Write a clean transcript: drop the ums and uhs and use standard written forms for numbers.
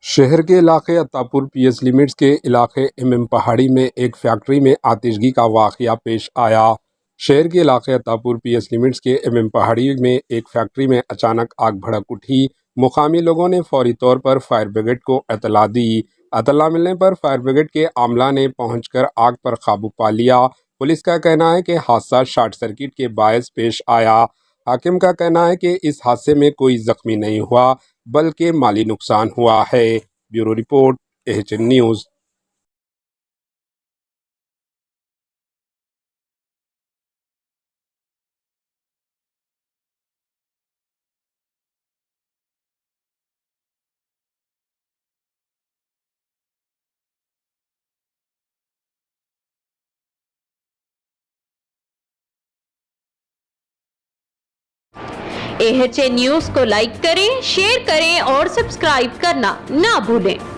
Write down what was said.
शहर के इलाके अत्तापुर पीएस लिमिट्स के इलाके एमएम पहाड़ी में एक फैक्ट्री में आतिशगी का वाकया पेश आया। शहर के इलाके अत्तापुर पीएस लिमिट्स के एमएम पहाड़ी में एक फैक्ट्री में अचानक आग भड़क उठी। मुकामी लोगों ने फौरी तौर पर फायर ब्रिगेड को इत्तला दी। इत्तला मिलने पर फायर ब्रिगेड के आमला ने पहुंचकर आग पर काबू पा लिया। पुलिस का कहना है कि हादसा शॉर्ट सर्किट के बायस पेश आया। हाकिम का कहना है कि इस हादसे में कोई जख्मी नहीं हुआ बल्कि माली नुकसान हुआ है। Bureau report, AHN news. AHN news को लाइक करें, शेयर करें और सब्सक्राइब करना ना भूलें।